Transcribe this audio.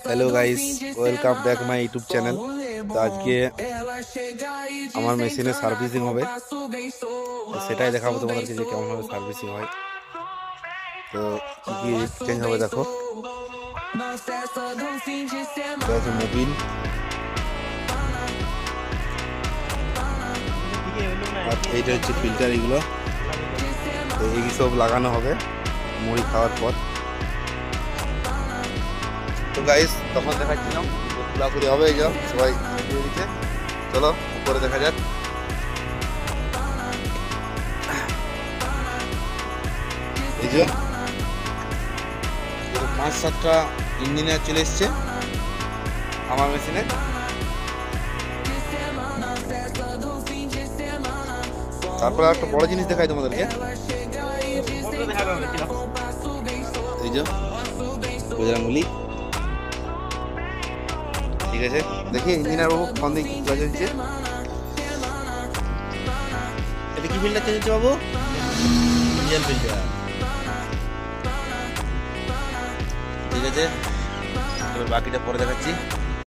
Hello guys, welcome back my YouTube channel. তো আজকে আমার মেশিনে সার্ভিসিং হবে, তো সেটাই দেখাবো তোমাদেরকে যে কেমনভাবে সার্ভিসিং হয়। তো কী কী চেঞ্জ হবে দেখো। এটা হচ্ছে মোবিল, আর এইটা হচ্ছে ফিল্টার। এগুলো তো এই সব লাগানো হবে মুড়ি খাওয়ার পর। তো গাইস তখন দেখাচ্ছিলাম খোলাখুলি হবে, এই যে সবাই দিয়ে দিচ্ছে। চলো উপরে দেখা যাক। এই যে 5-7টা ইঞ্জিনিয়ার চলে এসছে আমার মেশিনে। তারপরে একটা বড় জিনিস দেখাই তোমাদেরকে। এই যে বজরঙ্গলি, ঠিক আছে। দেখি ইঞ্জিনিয়ার বাবু ফোন দিয়ে কি কাজ হচ্ছে। এটা কি ফিল্টার চেঞ্জ হচ্ছে বাবু? ডিজেল ফিল্টার, ঠিক আছে। এবার বাকিটা পরে দেখাচ্ছি।